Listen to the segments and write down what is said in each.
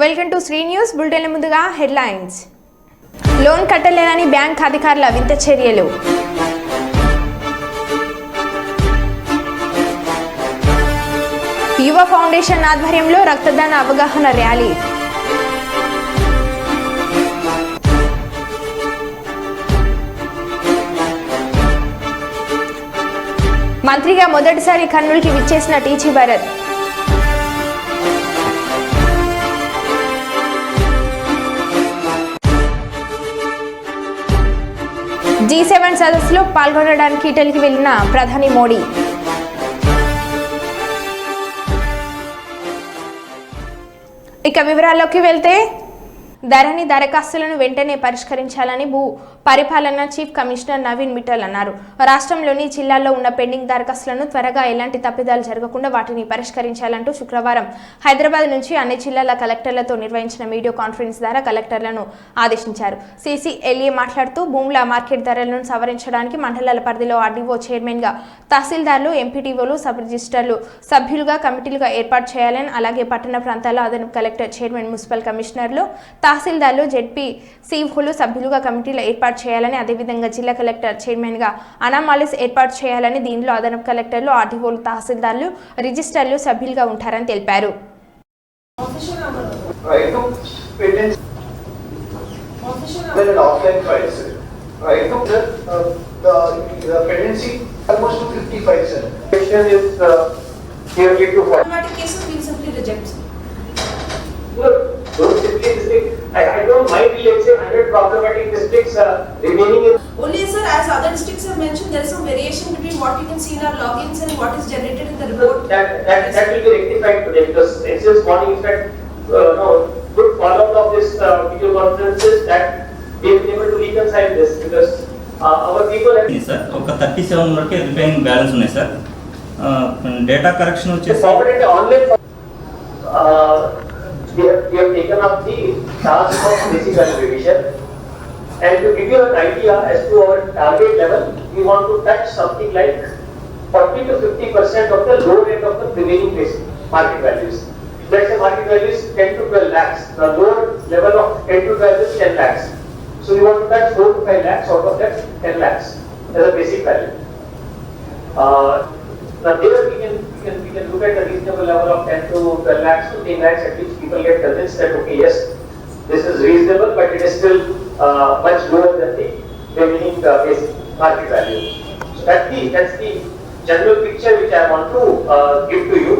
Welcome to Shri news bulletin. ముందుగా headlines. Loan కట్టలేదని bank అధికారుల వింత చర్యలు. యువ ఫౌండేషన్ ఆధ్వర్యంలో రక్తదాన అవగాహన ర్యాలీ. మంత్రిగా మొదటిసారి కర్నూలుకి విచ్చేసిన టీజీ భరత్. G7 సదస్సులో పాల్గొనడానికి ఇటలీకి వెళ్లిన ప్రధాని మోడీ. ఇక వివరాల్లోకి వెళ్తే ధరణి దరఖాస్తులను వెంటనే పరిష్కరించాలని భూ పరిపాలన చీఫ్ కమిషనర్ నవీన్ మిట్టల్ అన్నారు. రాష్ట్రంలోని జిల్లాల్లో ఉన్న పెండింగ్ దరఖాస్తులను త్వరగా ఎలాంటి తప్పిదాలు జరగకుండా వాటిని పరిష్కరించాలంటూ శుక్రవారం హైదరాబాద్ నుంచి అన్ని జిల్లాల కలెక్టర్లతో నిర్వహించిన వీడియో కాన్ఫరెన్స్ ద్వారా కలెక్టర్లను ఆదేశించారు. CCLA మాట్లాడుతూ భూముల మార్కెట్ ధరలను సవరించడానికి మండలాల పరిధిలో RDO చైర్మన్గా తహసీల్దార్లు, ఎంపీటీఓలు, సబ్ రిజిస్టర్లు సభ్యులుగా కమిటీలుగా ఏర్పాటు చేయాలని, అలాగే పట్టణ ప్రాంతాల అదనపు కలెక్టర్, చైర్మన్, మున్సిపల్ కమిషనర్లు, తహసీల్దార్లు, జెడ్పీ సిఇఓలు సభ్యులుగా కమిటీలు ఏర్పాటు చేయాలని, అదేవిధంగా జిల్లా కలెక్టర్, చైర్మన్గా అనామాలిస్ ఏర్పాటు చేయాలని, దీనిలో అదనపు కలెక్టర్లు, RDOలు, తహసీల్దార్లు, రిజిస్టర్లు సభ్యులుగా ఉంటారని తెలిపారు. I don't mind, let's say 100 problematic districts remaining in. Only sir, as other districts have mentioned, there is some variation between what we can see in our logins and what is generated in the report. That will be rectified today because since morning in fact, good follow-up of this video conferences that we have been able to reconcile this because our people have. Sir, ఒక 37 వరకు remaining balance ఉన్నాయి sir. Data correction వచ్చేసి online. We have taken up the task of basic value revision, and to give you an idea as to our target level, we want to touch something like 40 to 50% of the lower end of the prevailing basic market values. Let's say market value is 10 to 12 lakhs. The lower level of 10 to 12 is 10 lakhs. So we want to touch 4 to 5 lakhs out of that 10 lakhs as a basic value. Now there we can look at the reasonable level of 10 to 12 lakhs to 10 lakhs, at which people get convinced that okay, yes, this is reasonable, but it is still much lower than the remaining basic market value. So that's the general picture which I want to give to you.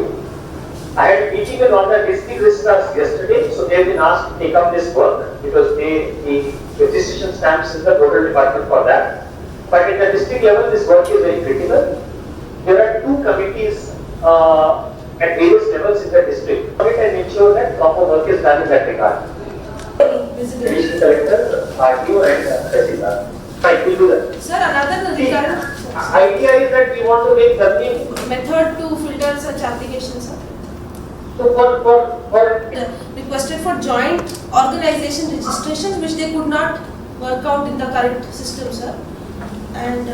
I had a meeting with all the district registrars yesterday, so they have been asked to take up this work because the registration stamps is the total department for that. But at the district level, this work is very critical. There are two committees at various levels in the district. Commit and ensure that proper work is done in that regard. District Collector, RDO and Tehsildar. I will do that. Sir, another regarding idea is that we want to make something method to filter such applications, sir. So for Requested for joint organization registrations which they could not work out in the current system, sir. And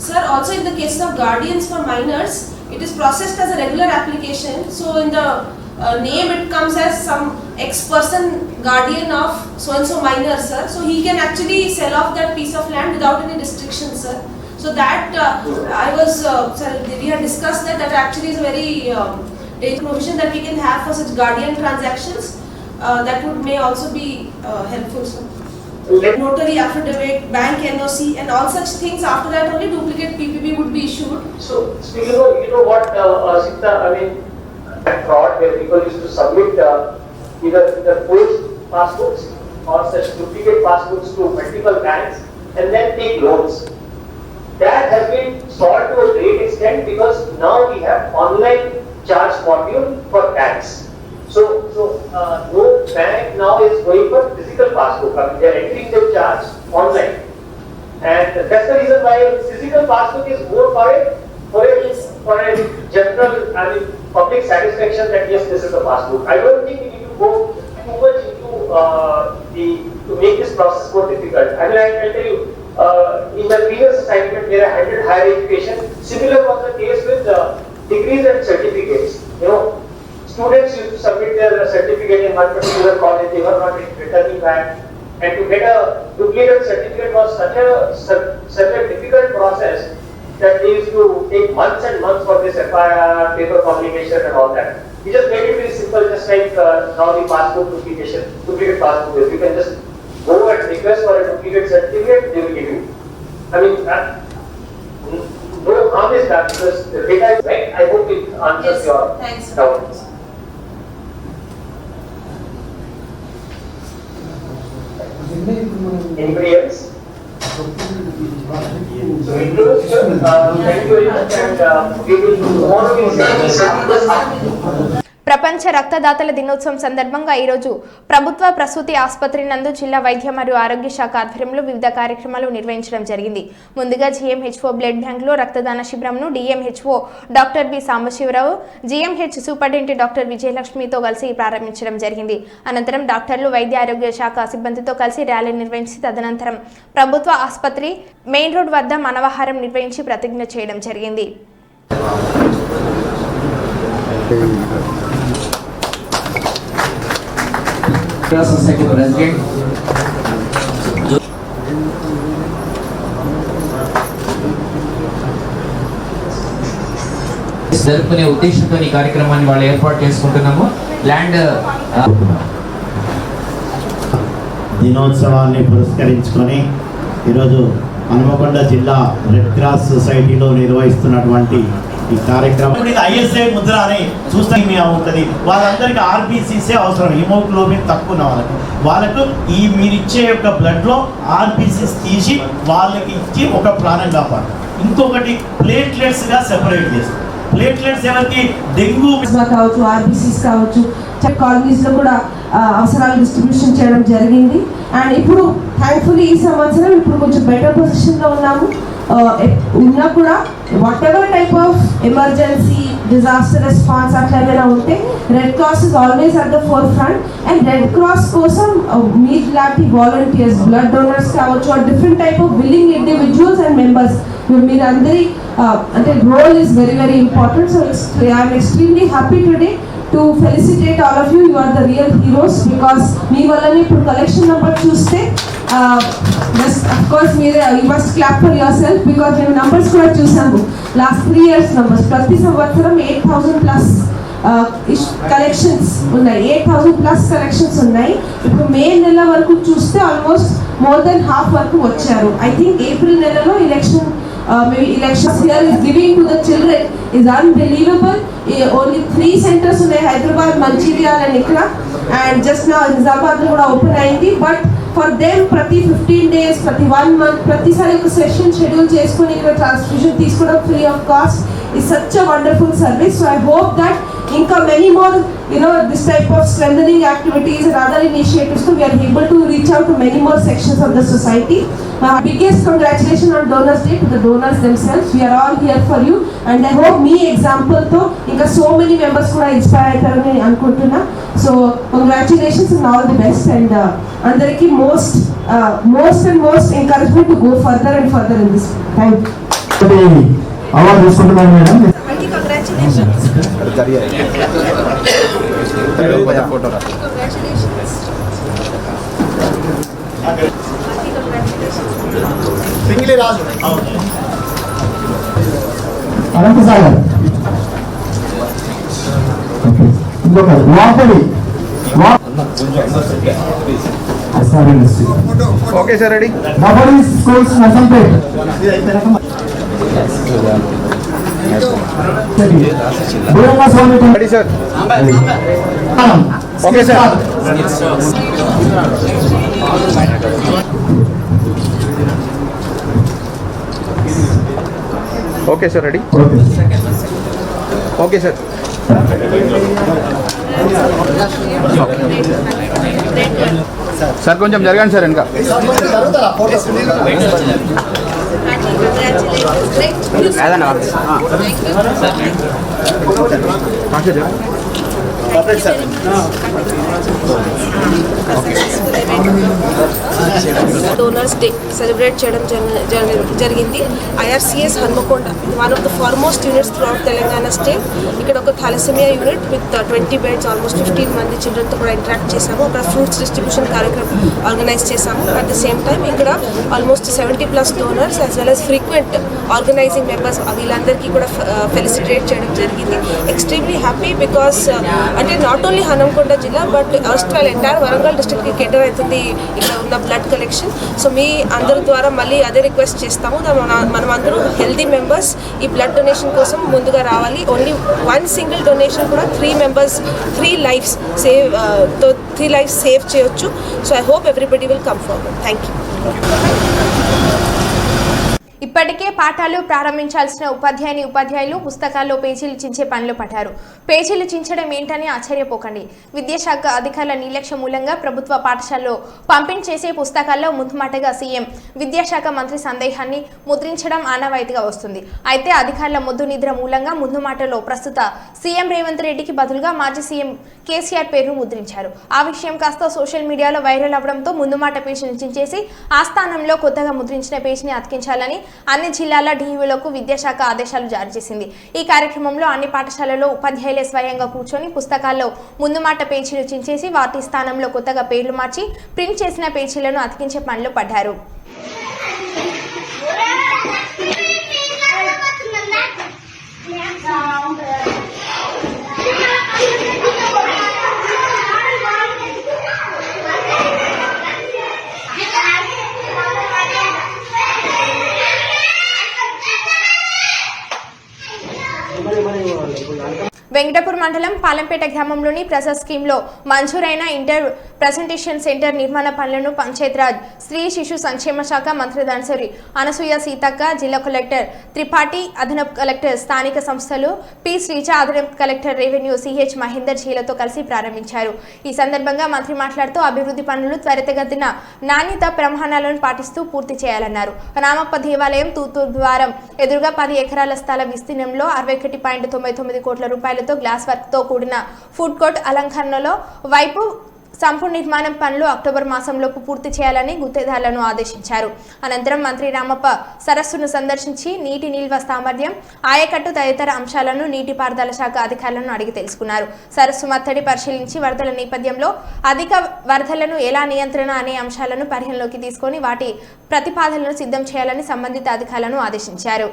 sir, also in the case of guardians for minors, it is processed as a regular application. So in the name it comes as some ex-person guardian of so-and-so minor, sir. So he can actually sell off that piece of land without any restrictions, sir. So that sir, we had discussed that actually is a very provision that we can have for such guardian transactions. That may also be helpful, sir. Notary affidavit, bank NOC, and all such things. After that, only duplicate PPB would be issued. So you know what, Sita, I mean, fraud where people used to submit either forged passbooks or such duplicate passbooks to multiple banks and then take loans. That has been solved to a great extent because now we have online charge module for tax. So no bank now is going for physical passbook. I mean, they are entering the charge online, and that's the reason why physical passbook is more for a general, I mean, public satisfaction that yes, this is a passbook. I don't think we need to go too much into to make this process more difficult. I mean, I'll tell you, in my previous assignment where I handled higher education, similar was the case with degrees and certificates. You know, students used to submit their certificate in one particular college, they were not returning back. And to get a duplicate certificate was such a difficult process that they used to take months and months for this FIR, paper publication and all that. We just made it very simple, just like now the passport duplication, duplicate passport is. You can just go and request for a duplicate certificate, they will give you. I mean, no harm is that because the data is right. I hope it answers Yes, your thanks. doubt. Anybody else? So we close, thank you very much and we will tomorrow we will see. ప్రపంచ రక్తదాతల దినోత్సవం సందర్భంగా ఈరోజు ప్రభుత్వ ప్రసూతి ఆసుపత్రి నందు జిల్లా వైద్య మరియు ఆరోగ్య శాఖ ఆధ్వర్యంలో వివిధ కార్యక్రమాలు నిర్వహించడం జరిగింది. ముందుగా జీఎంహెచ్ఓ బ్లడ్ బ్యాంక్లో రక్తదాన శిబిరంను DMHO doctor B Sambasivarao, GMH superintendent doctor విజయలక్ష్మితో కలిసి ప్రారంభించడం జరిగింది. అనంతరం డాక్టర్లు, వైద్య ఆరోగ్య శాఖ సిబ్బందితో కలిసి ర్యాలీ నిర్వహించి తదనంతరం ప్రభుత్వ ఆసుపత్రి మెయిన్ రోడ్ వద్ద మానవాహారం నిర్వహించి ప్రతిజ్ఞ చేయడం జరిగింది. Society President జరుపుకునే ఉద్దేశంతో ఈ కార్యక్రమాన్ని వాళ్ళు ఏర్పాటు చేసుకుంటున్నాము. ల్యాండ్ దినోత్సవాన్ని పురస్కరించుకొని ఈరోజు హన్మకొండ జిల్లా రెడ్ క్రాస్ సొసైటీలో నిర్వహిస్తున్నటువంటి ఈ కార్యక్రమం ఐఎస్ఐ ముద్ర అని చూస్తే ఉంటుంది. వాళ్ళందరికీ ఆర్బీసీసే అవసరం, హిమోగ్లోబిన్ తక్కువ ఉన్న వాళ్ళకు ఈ మీరిచ్చే యొక్క బ్లడ్లో ఆర్బీసీస్ తీసి వాళ్ళకి ఇచ్చి ఒక ప్రాణం కాపాడు. ఇంకొకటి ప్లేట్లెట్స్గా సెపరేట్ చేస్తారు. ప్లేట్లెట్స్ ఎవరికి డెంగ్యూ కావచ్చు, ఆర్బీసీస్ కావచ్చు, కాలనీస్ లో కూడా అవసరాలు డిస్ట్రిబ్యూషన్ చేయడం జరిగింది. అండ్ ఇప్పుడు థ్యాంక్ఫుల్లీ ఈ సంవత్సరం ఇప్పుడు కొంచెం బెటర్ పొజిషన్ లో ఉన్నాము. ఉన్నా కూడా whatever type of emergency disaster response అట్లా ఏమైనా ఉంటే Red Cross is always at the forefront. And Red Cross కోసం మీ లాంటి వాలంటీర్స్, బ్లడ్ డోనర్స్ కావచ్చు, different type of willing individuals and members మీరు అందరి అంటే role is very very important. So I'm extremely happy today to felicitate all of you. You are the real heroes because మీ వల్లనే ఇప్పుడు collection number చూస్తే just of course you must clap for yourself because మేము numbers కూడా చూసాము. Last 3 years numbers ప్రతి సంవత్సరం 8,000+ collections ఉన్నాయి. 8,000+ collections ఉన్నాయి. ఇప్పుడు మే నెల వరకు చూస్తే ఆల్మోస్ట్ మోర్ దెన్ హాఫ్ వరకు వచ్చారు. ఐ థింక్ ఏప్రిల్ నెలలో maybe elections here is giving to the children is unbelievable. Only 3 centers in Hyderabad, Mancherial and Ikra, and just now Nizamabad kuda open ayindi. But for them prati 15 days, prati 1 month, prati sari oka session schedule cheskoni ikkada transfusion teeskodam free of cost is such a wonderful service. So I hope that inka many more this type of strengthening activities and other initiatives, so we are able to reach out to many more sections of the society. Biggest congratulations on Donors Day to the donors themselves. We are all here for you and I hope me example tho inka so many members kuda inspire aytarani anukuntunna. So congratulations and all the best and andariki most and most encouragement to go further and further in this. Thank you. award తీసుకుంటున్నాను madam. Congratulations. Single Raju Anantha Sagar ఇంకొక వాపడి okay sir ready. వాపడి schools Narsampet దూరంగా Swamy ready sir. Okay sir. Okay sir ready. Okay sir. Sir కొంచెం జరగండి sir వెనక. Donors day celebrate చేయడం జరిగింది. IRCS Hanamkonda, one of the foremost units throughout Telangana state. ఇక్కడ ఒక thalassemia unit with 20 beds, almost 15 మంది చిల్డ్రన్తో కూడా ఇంటరాక్ట్ చేశాము. అక్కడ ఫ్రూట్స్ డిస్ట్రిబ్యూషన్ కార్యక్రమం ఆర్గనైజ్ చేశాము. అట్ ద సేమ్ టైం ఇక్కడ almost 70+ donors as well as frequent organising members వీళ్ళందరికీ కూడా ఫెలిసిటేట్ చేయడం జరిగింది. ఎక్స్ట్రీమ్లీ హ్యాపీ బికాస్ అంటే నాట్ ఓన్లీ హన్మకొండ జిల్లా బట్ ఆస్ట్రల్ ఎంటైర్ వరంగల్ డిస్ట్రిక్ట్కి కేటర్ అవుతుంది ఇక్కడ ఉన్న బ్లడ్ కలెక్షన్. సో మీ అందరి ద్వారా మళ్ళీ అదే రిక్వెస్ట్ చేస్తాము, మనం అందరూ హెల్దీ మెంబర్స్ ఈ బ్లడ్ డొనేషన్ కోసం ముందుగా రావాలి. ఓన్లీ 1 సింగిల్ డొనేషన్ కూడా 3 మెంబర్స్ 3 లైఫ్స్ సేవ్ చేయొచ్చు. So I hope everybody will come forward. Thank you. ఇప్పటికే పాఠాలు ప్రారంభించాల్సిన ఉపాధ్యాయులు పుస్తకాల్లో పేజీలు చించే పనిలో పడ్డారు. పేజీలు చించడం ఏంటని ఆశ్చర్యపోకండి. విద్యాశాఖ అధికారుల నిర్లక్ష్యం మూలంగా ప్రభుత్వ పాఠశాలలో పంపిణీ చేసే పుస్తకాల్లో ముందుమాటగా సీఎం విద్యాశాఖ మంత్రి సందేహాన్ని ముద్రించడం ఆనవాయితీగా వస్తుంది. అయితే అధికారుల మొద్దు నిద్ర మూలంగా ముందుమాటలో ప్రస్తుత సీఎం రేవంత్ రెడ్డికి బదులుగా మాజీ సీఎం కేసీఆర్ పేరును ముద్రించారు. ఆ విషయం కాస్త సోషల్ మీడియాలో వైరల్ అవడంతో ముందుమాట పేజీని చించేసి ఆ స్థానంలో కొత్తగా ముద్రించిన పేజీని అతికించాలని అన్ని జిల్లాల డీఈఓలకు విద్యాశాఖ ఆదేశాలు జారీ చేసింది. ఈ కార్యక్రమంలో అన్ని పాఠశాలల్లో ఉపాధ్యాయులే స్వయంగా కూర్చొని పుస్తకాల్లో ముందుమాట పేజీలు చించేసి వాటి స్థానంలో కొత్తగా పేర్లు మార్చి ప్రింట్ చేసిన పేజీలను అతికించే పనిలో పడ్డారు. వెంకటపూర్ మండలం పాలంపేట గ్రామంలోని ప్రసాద్ స్కీమ్లో మంజూరైన ఇంటర్ ప్రెజెంటేషన్ సెంటర్ నిర్మాణ పనులను పంచాయతీరాజ్ స్త్రీ శిశు సంక్షేమ శాఖ మంత్రి దానసరి అనసూయ సీతక్క, జిల్లా కలెక్టర్ త్రిపాఠి, అదనపు కలెక్టర్ స్థానిక సంస్థలు పి శ్రీజ, అదనపు కలెక్టర్ రెవెన్యూ సిహెచ్ మహేందర్ జీలతో కలిసి ప్రారంభించారు. ఈ సందర్భంగా మంత్రి మాట్లాడుతూ అభివృద్ధి పనులు త్వరితగతిన నాణ్యత ప్రమాణాలను పాటిస్తూ పూర్తి చేయాలన్నారు. రామప్ప దేవాలయం తూర్పు ద్వారం ఎదురుగా 10 ఎకరాల స్థల విస్తీర్ణంలో 61.99 కోట్ల రూపాయలతో గ్లాస్ వర్క్ తో కూడిన ఫుడ్ కోర్ట్ అలంకరణలో వైపు సంపూర్ణ నిర్మాణం పనులు అక్టోబర్ మాసంలోపు పూర్తి చేయాలని గుత్తేదారులను ఆదేశించారు. అనంతరం మంత్రి రామప్ప సరస్సును సందర్శించి నీటి నిల్వ సామర్థ్యం, ఆయకట్టు తదితర అంశాలను నీటిపారుదల శాఖ అధికారులను అడిగి తెలుసుకున్నారు. సరస్సు మత్తడి పరిశీలించి వరదల నేపథ్యంలో అధిక వరదలను ఎలా నియంత్రణ అనే అంశాలను పరిగణలోకి తీసుకొని వాటి ప్రతిపాదనలను సిద్ధం చేయాలని సంబంధిత అధికారులను ఆదేశించారు.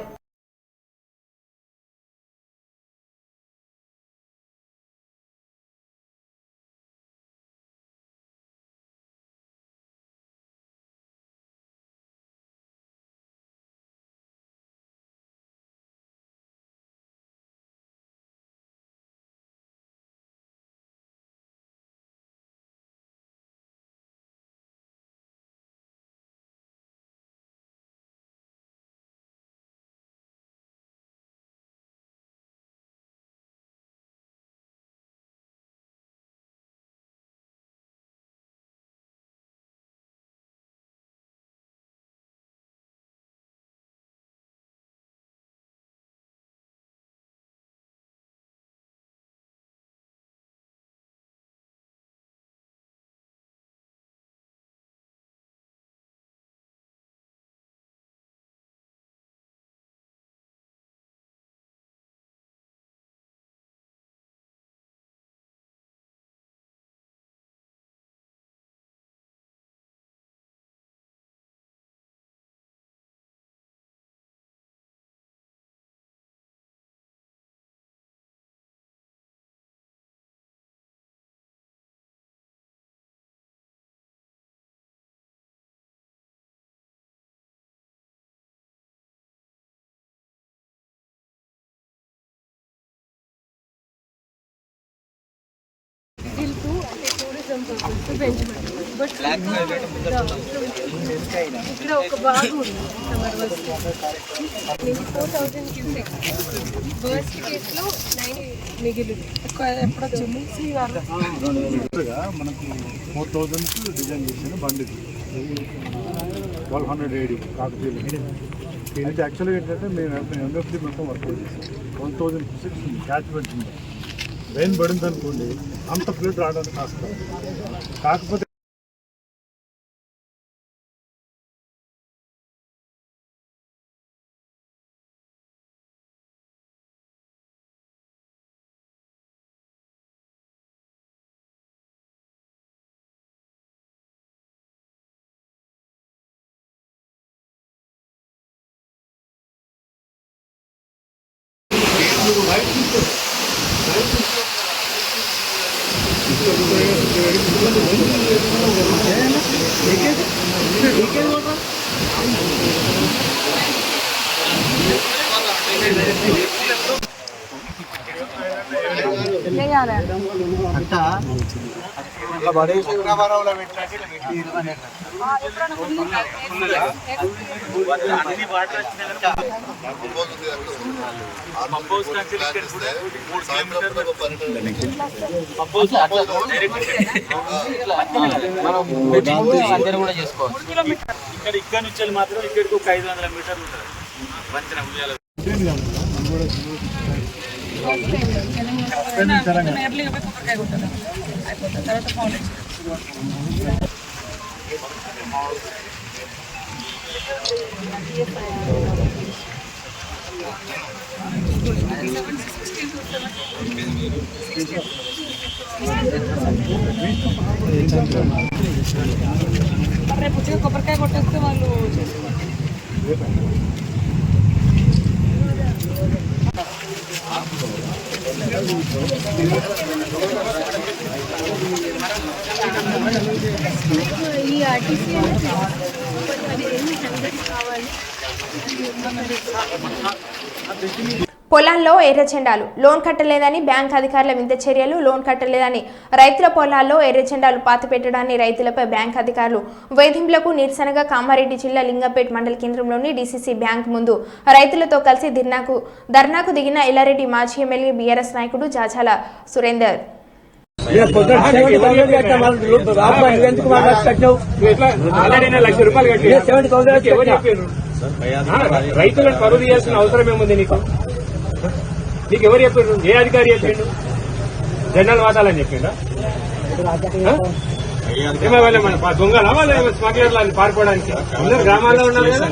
ఇక్కడ ఒక బాగు ఉంది 4,000 క్యూసెక్ వర్స్ట్ కేసులో 9 మిగిలింది. ఎప్పుడు వచ్చింది మనకి 4,000 డిజైన్ చేసిన బండి 1280 కాకతీయులు. ఇది యాక్చువల్గా ఏంటంటే మేము ఎంఎఫ్డి మొత్తం వర్క్ చేసాం. 1,006 క్యాచ్మెంట్ ఉంది. రెయిన్ పడింది అనుకోండి అంత ఫ్లడ్ రావడానికి కాస్త కాకపోతే ఇక్కడ నుంచి మాత్రం ఇక్కడికి ఒక 500 మీటర్లు ఉంటుంది వంతెన ఉయ్యాల. రేపు వచ్చి కొబ్బరికాయ కొట్టేస్తే వాళ్ళు చేసుకోవాలి. ఈ ఆర్టీసీ కావాలి. పొలాల్లో ఎర్రజెండాలు, లోన్ కట్టలేదని బ్యాంక్ అధికారుల వింత చర్యలు. లోన్ కట్టలేదని రైతుల పొలాల్లో ఎర్రజెండాలు పాతిపెట్టడాన్ని రైతులపై బ్యాంక్ అధికారులు వేధింపులకు నిరసనగా కామారెడ్డి జిల్లా లింగంపేట్ మండల కేంద్రంలోని డీసీసీ బ్యాంక్ ముందు రైతులతో కలిసి ధర్నాకు దిగిన ఎల్లారెడ్డి మాజీ ఎమ్మెల్యే బీఆర్ఎస్ నాయకుడు జాజాల సురేందర్. రైతులను పరువు తీయాల్సిన అవసరం ఏముంది నీకు? నీకు ఎవరు చెప్పిండు? ఏ అధికారి చెప్పిండు? జనరల్ వాదాలని చెప్పిండా? ఏమైనా మన దొంగలా వాళ్ళ స్మగ్లర్లు అని పారిపోవడానికి? అందరు గ్రామాల్లో ఉన్నారు కదా.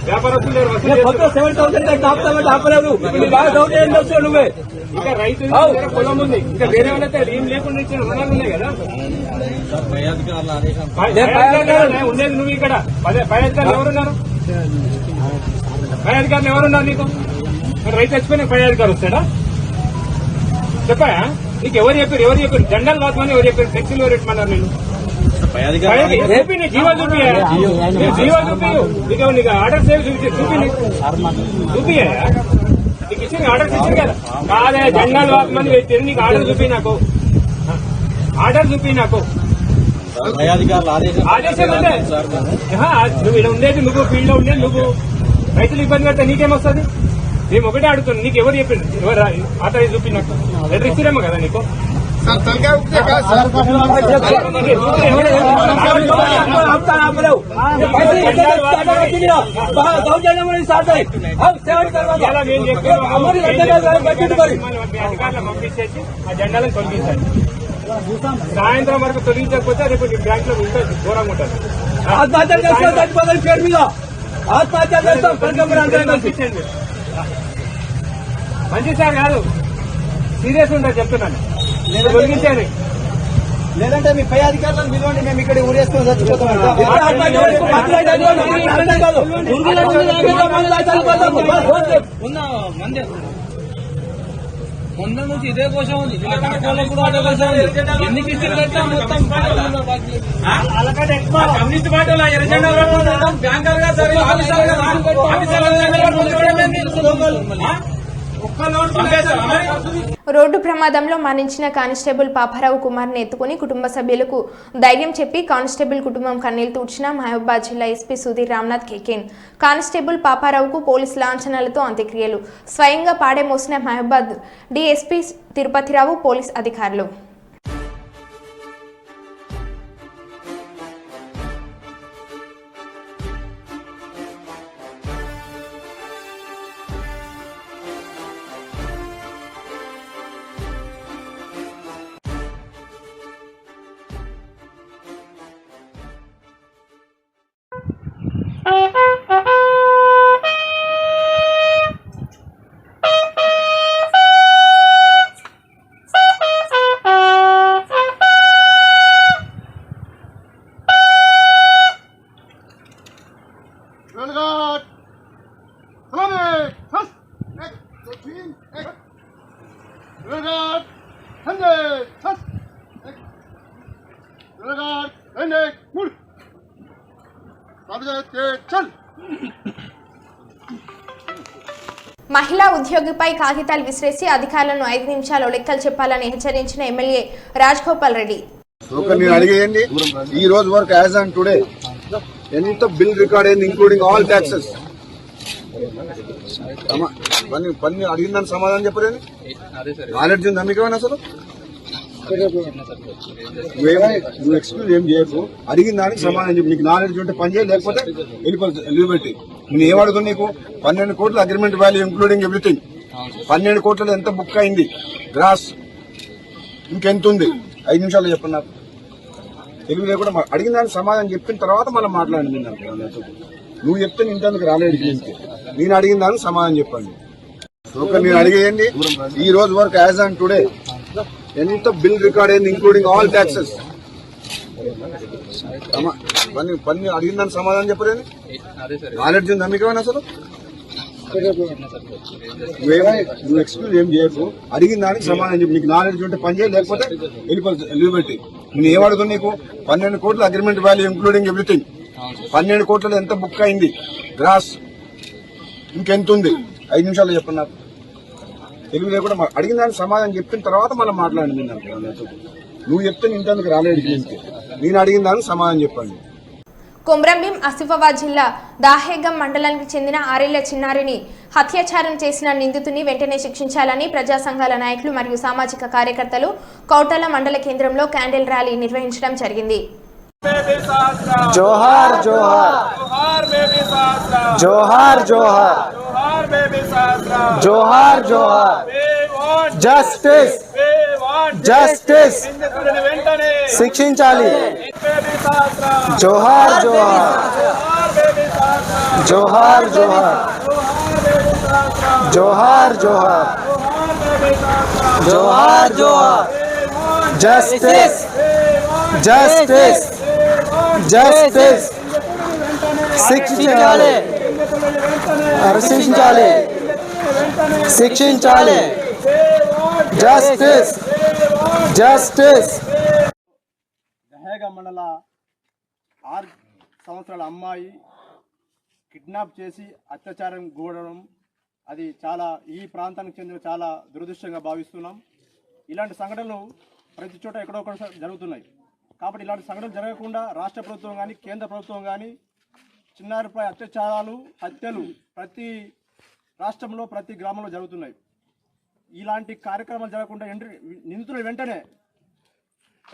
వ్యాపారస్తులు ఇంకా రైతు పొలం ఉంది, ఇంకా వేరే వాళ్ళైతే ఏం లేకుండా ఇచ్చిన రుణాలు ఉన్నాయి కదా. ఉండేది నువ్వు ఇక్కడ. పై అధికారులు ఎవరున్నారు? పై అధికారులు ఎవరున్నారు నీకు? రైతు చచ్చిపోయిన పై అధికారి వస్తాడా? చెప్పా నీకు ఎవరు చెప్పారు? జెండాలు రాత్మని ఎవరు చెప్పారు? ఫ్లెక్సీలు ఎవరు పెట్టమన్నారు? నేను జీవో చూపి నీకు ఆర్డర్స్ ఏమి చూపియా? నీకు ఇచ్చింది ఆర్డర్స్ ఇచ్చింది కదా. కాదే జెండాలు రాత్మని పెట్టారు, నీకు ఆర్డర్ చూపి నాకు. ఆదేశం అంటే నువ్వు ఇక్కడ ఉండేది నువ్వు, ఫీల్డ్ లో ఉండేది నువ్వు. రైతులు ఇబ్బంది పెడితే నీకేమొస్తుంది? మేము ఒకటే అడుగుతున్నాం, నీకు ఎవరు చెప్పింది? ఎవరు ఆటో చూపి నాకు లెటర్ ఇచ్చిరేమో కదా నీకు. అధికారులు పంపించేసి ఆ జెండాలను తొలగించాలి. సాయంత్రం వరకు తొలగించకపోతే రేపు బ్యాంక్ లో ఉంటుంది, ఘోరంగా ఉంటుంది. మంచి సార్ కాదు, సీరియస్ ఉంటుంది చెప్తున్నాను. తొలగించేది లేదంటే మీ పై అధికారులను పిలవండి, మేము ఇక్కడ ఊరేసుకొని చచ్చిపోతాం. మొన్న నుంచి ఇదే కోసం ఉంది, ఎన్ని కిస్టులు మొత్తం కమ్యూనిస్ట్ పార్టీలో ఎర్రజెండా బ్యాంకర్ గా సరే రోడ్డు ప్రమాదంలో మరణించిన కానిస్టేబుల్ పాపారావు కుమార్ని ఎత్తుకుని కుటుంబ సభ్యులకు ధైర్యం చెప్పి కానిస్టేబుల్ కుటుంబం కన్నీళ్లు తుడిచిన మహబూబాబాద్ జిల్లా ఎస్పీ సుధీర్ రామ్నాథ్ కేకేన్. కానిస్టేబుల్ పాపారావుకు పోలీసు లాంఛనాలతో అంత్యక్రియలు. స్వయంగా పాడే మోసిన మహబూబాబాద్ డీఎస్పీ తిరుపతిరావు, పోలీస్ అధికారులు. మహిళా ఉద్యోగిపై కాగితాలు విసిరేసి అధికారులను 5 నిమిషాల్లో లెక్కలు చెప్పాలని హెచ్చరించిన ఎమ్మెల్యే రాజగోపాల్ రెడ్డి. నేను అడిగేయండి ఈ రోజు వరకు యాజ్ ఆన్ టుడే ఎంత బిల్ రికార్డ్ అయింది ఇంక్లూడింగ్ ఆల్ ట్యాక్సెస్ పని అడిగిన దానికి సమాధానం చెప్పలేదు. నాలెడ్జ్ ఉందా మీకు ఏమైనా అసలు? నువ్వు ఎక్స్క్యూజ్ ఏం చేయకు, అడిగిన దానికి సమాధానం చెప్పి నీకు నాలెడ్జ్ ఉంటే పని చేయి, లేకపోతే వెళ్ళిపోతుంది లీవ్ పెట్టి. నేను ఏమడుగుతున్నా నీకు 12 కోట్ల అగ్రిమెంట్ వాల్యూ ఇంక్లూడింగ్ ఎవ్రీథింగ్. 12 కోట్లలో ఎంత బుక్ అయింది గ్రాస్, ఇంకెంత ఉంది? 5 నిమిషాల్లో చెప్పండి నాకు. తెలుగు లేకుండా అడిగిన దానికి సమాధానం చెప్పిన తర్వాత మనం మాట్లాడింది. నువ్వు చెప్తే నేను ఇంతకు రాలేదు. నేను అడిగిన దానికి సమాధానం చెప్పండి. నేను అడిగేయండి ఈ రోజు వరకు యాజ్ ఆన్ టుడే ఎంత బిల్ రికార్డ్ అయింది ఇంక్లూడింగ్ ఆల్ ట్యాక్సెస్ పని అడిగిన దానికి సమాధానం చెప్పలేదు. నాలెడ్జ్ ఉందా మీకు ఏమైనా అసలు? నువ్వు ఎక్స్క్యూజ్ ఏం చేయకు, అడిగిన దానికి సమాధానం చెప్పి నీకు నాలెడ్జ్ ఉంటే పని చేయి, లేకపోతే వెళ్ళిపోతుంది లీవ్ పెట్టి. నేను ఏమడుగుతున్నా నీకు 12 కోట్ల అగ్రిమెంట్ వాల్యూ ఇంక్లూడింగ్ ఎవ్రీథింగ్. 12 కోట్లలో ఎంత బుక్ అయింది గ్రాస్, ఇంకెంత ఉంది? 5 నిమిషాల్లో చెప్పండి నాకు. తెలుగు లేకుండా అడిగిన దానికి సమాధానం చెప్పిన తర్వాత మనం మాట్లాడింది. నువ్వు చెప్తే నేను ఇంతకు రాలేదు. నేను అడిగిన దానికి సమాధానం చెప్పండి. కొమ్రంభీం ఆసిఫాబాద్ జిల్లా దాహేగం మండలానికి చెందిన 6 ఏళ్ల చిన్నారిని హత్యాచారం చేసిన నిందితుని వెంటనే శిక్షించాలని ప్రజా సంఘాల నాయకులు మరియు సామాజిక కార్యకర్తలు కౌటల మండల కేంద్రంలో క్యాండిల్ ర్యాలీ నిర్వహించడం జరిగింది. జోహార్ జోహార్ జోహార్ జోహార్ జోహార్ జోహార్ జస్టిస్ జస్టిస్ శిక్షించాలి. జోహార్ జోహార్ జోహార్ జోహార్ జోహార్ జోహార్ జోహార్ జోహార్ జస్టిస్ జస్టిస్ జస్టిస్ శిక్షించాలి. శిక్షించాలి శిక్షించాలి జస్టిస్ జస్టిస్. దహేగా మండల 6 సంవత్సరాల అమ్మాయి కిడ్నాప్ చేసి అత్యాచారం గూడడం అది చాలా ఈ ప్రాంతానికి చెందిన చాలా దురదృష్టంగా భావిస్తున్నాం. ఇలాంటి సంఘటనలు ప్రతి చోట ఎక్కడొక్కడ జరుగుతున్నాయి. కాబట్టి ఇలాంటి సంఘటనలు జరగకుండా రాష్ట్ర ప్రభుత్వం కానీ కేంద్ర ప్రభుత్వం కానీ చిన్నారిపై అత్యాచారాలు హత్యలు ప్రతి రాష్ట్రంలో ప్రతి గ్రామంలో జరుగుతున్నాయి. ఇలాంటి కార్యక్రమాలు జరగకుండా నిందితులు వెంటనే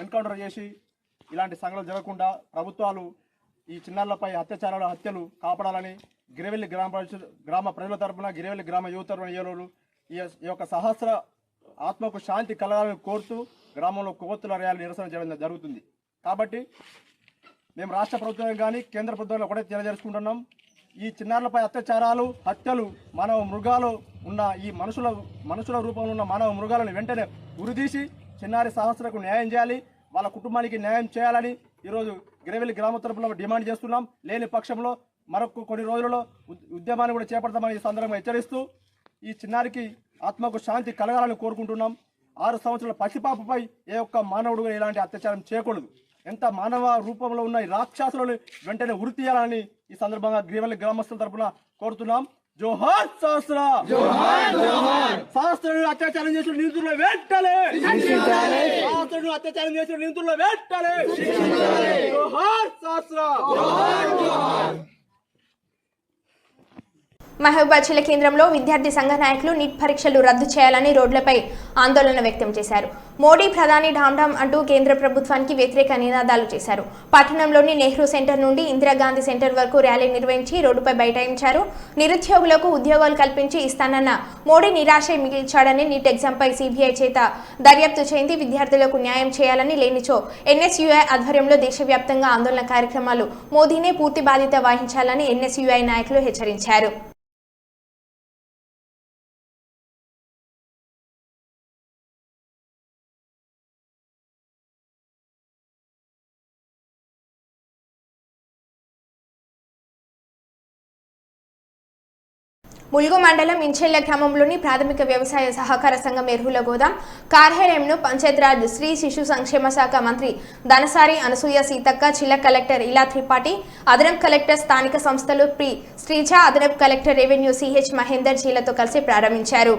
ఎన్కౌంటర్ చేసి ఇలాంటి సంఘటనలు జరగకుండా ప్రభుత్వాలు ఈ చిన్నారులపై అత్యాచారాలు హత్యలు కాపాడాలని గిరివెల్లి గ్రామ ప్రజల తరపున గిరివెల్లి గ్రామ యువత తరపున ఈ యొక్క సహస్ర ఆత్మకు శాంతి కలగాలని కోరుతూ గ్రామంలో కొవ్వొత్తుల ర్యాలీ నిరసన చేయడం జరుగుతుంది. కాబట్టి మేము రాష్ట్ర ప్రభుత్వం కానీ కేంద్ర ప్రభుత్వంలో ఒకటే తెలియజేసుకుంటున్నాం. ఈ చిన్నారులపై అత్యాచారాలు హత్యలు మానవ మృగాలు ఉన్న ఈ మనుషుల రూపంలో ఉన్న మానవ మృగాలను వెంటనే ఉరిదీసి చిన్నారి సహస్రకు న్యాయం చేయాలి, వాళ్ళ కుటుంబానికి న్యాయం చేయాలని ఈరోజు గిరివెల్లి గ్రామ తరపున డిమాండ్ చేస్తున్నాం. లేని పక్షంలో మరొక కొన్ని రోజులలో ఉద్యమాన్ని కూడా చేపడతామని ఈ సందర్భంగా హెచ్చరిస్తూ ఈ చిన్నారికి ఆత్మకు శాంతి కలగాలని కోరుకుంటున్నాం. 6 సంవత్సరాల పసిపాపపై ఏ ఒక్క మానవుడు ఇలాంటి అత్యాచారం చేయకూడదు. ఎంత మానవ రూపంలో ఉన్న ఈ రాక్షసులను వెంటనే ఉరి తీయాలని ఈ సందర్భంగా గిరివెల్లి గ్రామస్తుల తరపున కోరుతున్నాం. జోహార్ సహస్ర సహస్రుడు అత్యాచారం చేసిన నిందితుల వెంటనే సహస్రుడు అత్యాచారం చేసిన నిందితుల వెంటనే జోహార్ సహస్ర. మహబూబాద్ జిల్లా కేంద్రంలో విద్యార్థి సంఘ నాయకులు నీట్ పరీక్షలు రద్దు చేయాలని రోడ్లపై ఆందోళన వ్యక్తం చేశారు. మోడీ ప్రధాని ఢామ్ అంటూ కేంద్ర ప్రభుత్వానికి వ్యతిరేక నినాదాలు చేశారు. పట్టణంలోని నెహ్రూ సెంటర్ నుండి ఇందిరాగాంధీ సెంటర్ వరకు ర్యాలీ నిర్వహించి రోడ్డుపై బైఠాయించారు. నిరుద్యోగులకు ఉద్యోగాలు కల్పించి ఇస్తానన్న మోడీ నిరాశ మిగిల్చాడని నీట్ ఎగ్జామ్పై సిబిఐ చేత దర్యాప్తు చేయింది విద్యార్థులకు న్యాయం చేయాలని లేనిచో ఎన్ఎస్యుఐ ఆధ్వర్యంలో దేశవ్యాప్తంగా ఆందోళన కార్యక్రమాలు మోదీనే పూర్తి బాధ్యత వహించాలని ఎన్ఎస్యుఐ నాయకులు హెచ్చరించారు. ములుగు మండలం ఇంచెల్ల గ్రామంలోని ప్రాథమిక వ్యవసాయ సహకార సంఘం ఎరువుల గోదాం కార్యాలయంను పంచాయతీరాజ్ శ్రీ శిశు సంక్షేమ శాఖ మంత్రి ధనసారి అనసూయ సీతక్క, జిల్లా కలెక్టర్ ఇలా త్రిపాఠి, అదనపు కలెక్టర్ స్థానిక సంస్థలు పి శ్రీజ, అదనపు కలెక్టర్ రెవెన్యూ సిహెచ్ మహేందర్ జీలతో కలిసి ప్రారంభించారు.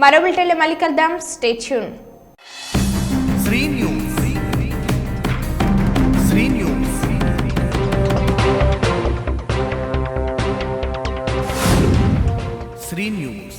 మరో బులెటిన్లో మళ్ళీ కలుద్దాం. Stay tune. Shri news. Shri news. Shri news.